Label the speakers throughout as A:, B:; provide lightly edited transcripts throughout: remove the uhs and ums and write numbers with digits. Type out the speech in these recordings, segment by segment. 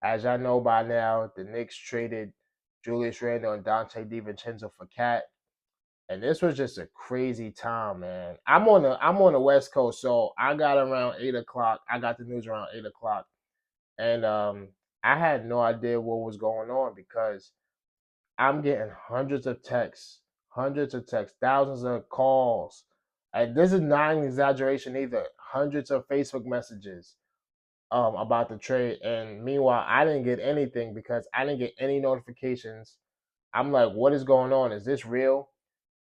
A: As y'all know by now, the Knicks traded Julius Randle and Dante DiVincenzo for Cat. And this was just a crazy time, man. I'm on the West Coast, so I got around 8 o'clock. I got the news around 8 o'clock. And I had no idea what was going on because I'm getting hundreds of texts, thousands of calls. And this is not an exaggeration either. Hundreds of Facebook messages about the trade. And meanwhile, I didn't get anything because I didn't get any notifications. I'm like, what is going on? Is this real?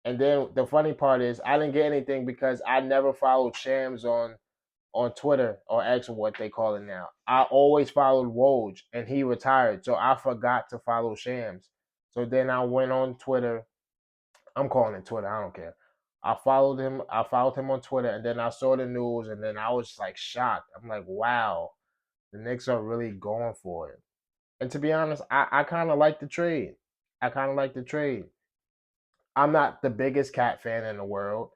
A: And then the funny part is I didn't get anything because I never followed Shams on Twitter or X or what they call it now. I always followed Woj and he retired. So I forgot to follow Shams. So then I went on Twitter. I'm calling it Twitter, I don't care. I followed him on Twitter and then I saw the news and then I was like shocked. I'm like, wow, the Knicks are really going for it. And to be honest, I kinda like the trade. I kinda like the trade. I'm not the biggest Cat fan in the world.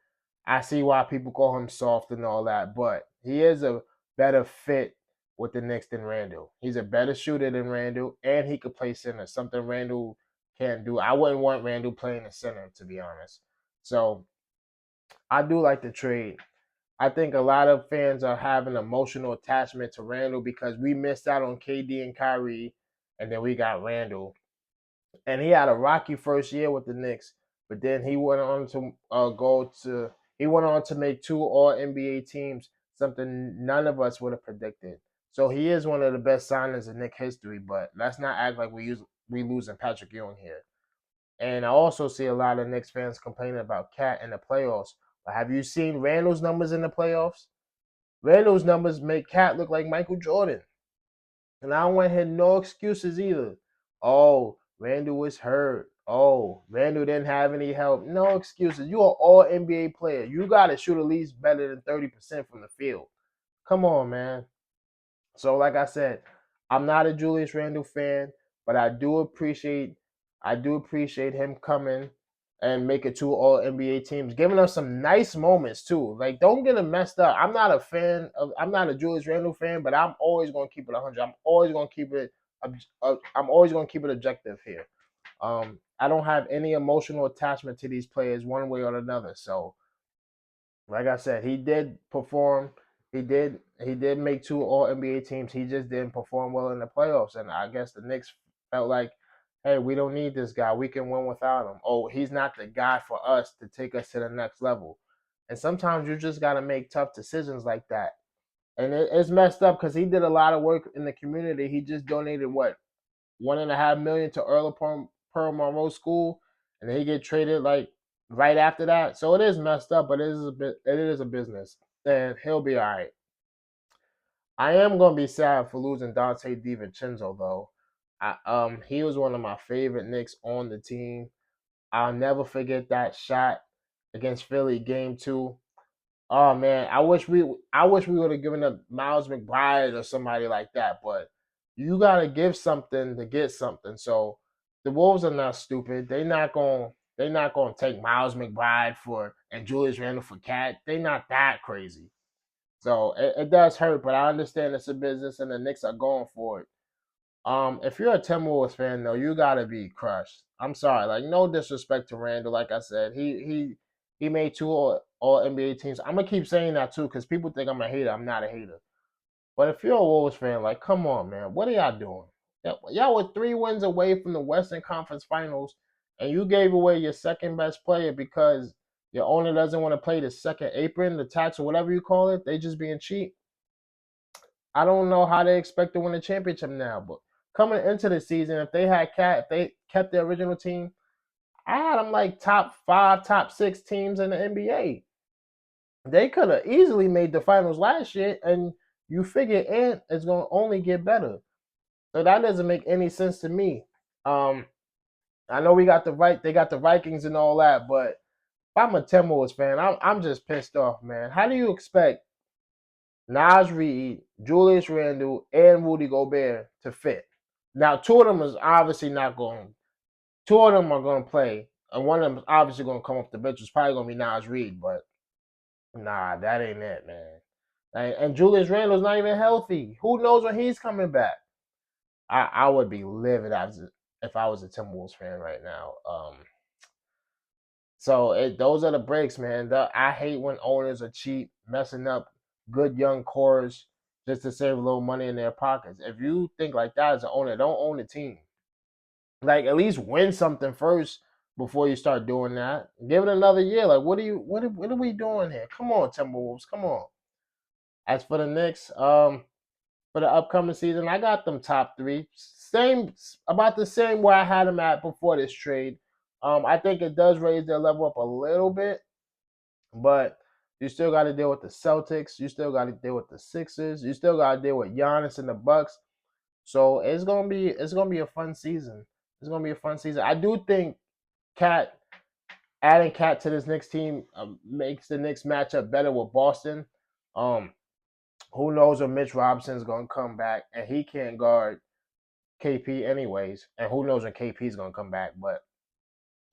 A: I see why people call him soft and all that, but he is a better fit with the Knicks than Randle. He's a better shooter than Randle, and he could play center, something Randle can't do. I wouldn't want Randle playing the center, to be honest. So I do like the trade. I think a lot of fans are having emotional attachment to Randle because we missed out on KD and Kyrie, and then we got Randle and he had a rocky first year with the Knicks, but then he went on to he went on to make two All NBA teams, something none of us would have predicted. So he is one of the best signings in Knicks history. But let's not act like we losing Patrick Ewing here. And I also see a lot of Knicks fans complaining about Cat in the playoffs. But have you seen Randall's numbers in the playoffs? Randall's numbers make Cat look like Michael Jordan. And I don't want to hear no excuses either. Oh, Randall was hurt. Oh, Randall didn't have any help. No excuses. You are all NBA player. You got to shoot at least better than 30% from the field. Come on, man. So, like I said, I'm not a Julius Randle fan, but I do appreciate him coming and making two All NBA teams, giving us some nice moments too. Like, don't get it messed up. I'm not a Julius Randle fan, but I'm always gonna keep it 100. I'm always gonna keep it objective here. I don't have any emotional attachment to these players one way or another. So like I said, he did perform. He did make two All NBA teams. He just didn't perform well in the playoffs, and I guess the Knicks felt like, hey, we don't need this guy. We can win without him. Oh, he's not the guy for us to take us to the next level. And sometimes you just got to make tough decisions like that. And it's messed up because he did a lot of work in the community. He just donated what $1.5 million to Pearl Monroe School, and then he get traded like right after that. So it is messed up, but it is a business, and he'll be all right. I am gonna be sad for losing Dante DiVincenzo though. He was one of my favorite Knicks on the team. I'll never forget that shot against Philly, Game 2. Oh man, I wish we would have given up Miles McBride or somebody like that, but you gotta give something to get something. So the Wolves are not stupid. They not gonna take Miles McBride for and Julius Randle for Cat. They not that crazy. So it does hurt, but I understand it's a business and the Knicks are going for it. If you're a Timberwolves fan though, you gotta be crushed. I'm sorry, like no disrespect to Randall. Like I said, he made two all NBA teams. I'm gonna keep saying that too because people think I'm a hater. I'm not a hater. But if you're a Wolves fan, like come on, man, what are y'all doing? Y'all were 3 wins away from the Western Conference Finals, and you gave away your second best player because your owner doesn't want to play the second apron, the tax, or whatever you call it. They just being cheap. I don't know how they expect to win a championship now, but coming into the season, if they kept their original team, I had them like top five, top six teams in the NBA. They could have easily made the finals last year, and you figure Ant is going to only get better. So that doesn't make any sense to me. Um, I know they got the Vikings and all that, but if I'm a Timberwolves fan, I'm just pissed off, man. How do you expect Nas Reed, Julius Randle, and Rudy Gobert to fit? Now, two of them is obviously not going. Two of them are going to play, and one of them is obviously going to come off the bench. It's probably going to be Nas Reed, but nah, that ain't it, man. And Julius Randle's not even healthy. Who knows when he's coming back? I would be livid if I was a Timberwolves fan right now. So those are the breaks, man. I hate when owners are cheap, messing up good young cores just to save a little money in their pockets. If you think like that as an owner, don't own the team. Like at least win something first before you start doing that. Give it another year. Like what are we doing here? Come on, Timberwolves, come on. As for the Knicks, for the upcoming season, I got them top three. Same about the same where I had them at before this trade. I think it does raise their level up a little bit, but you still got to deal with the Celtics. You still got to deal with the Sixers. You still got to deal with Giannis and the Bucks. So it's gonna be a fun season. It's gonna be a fun season. I do think Cat adding Cat to this Knicks team makes the Knicks matchup better with Boston. Um, who knows when Mitch Robinson's gonna come back, and he can't guard KP anyways, and who knows when KP's gonna come back. But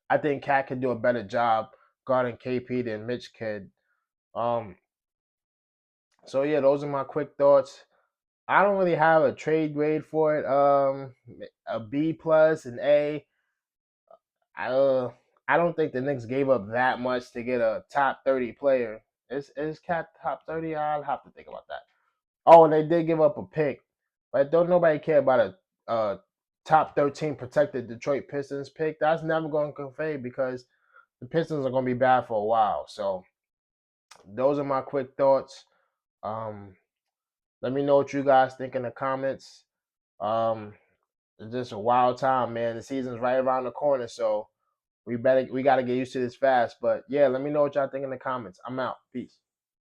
A: I think Cat can do a better job guarding KP than Mitch could. Um, so yeah, those are my quick thoughts. I don't really have a trade grade for it. A B plus, an A. I don't think the Knicks gave up that much to get a top 30 player. Is Cat top 30? I'll have to think about that. Oh, and they did give up a pick, but don't nobody care about a top 13 protected Detroit Pistons pick. That's never going to fade because the Pistons are going to be bad for a while. So those are my quick thoughts. Um, Let me know what you guys think in the comments. Um, it's just a wild time, man. The season's right around the corner, so we gotta get used to this fast. But yeah, let me know what y'all think in the comments. I'm out. Peace.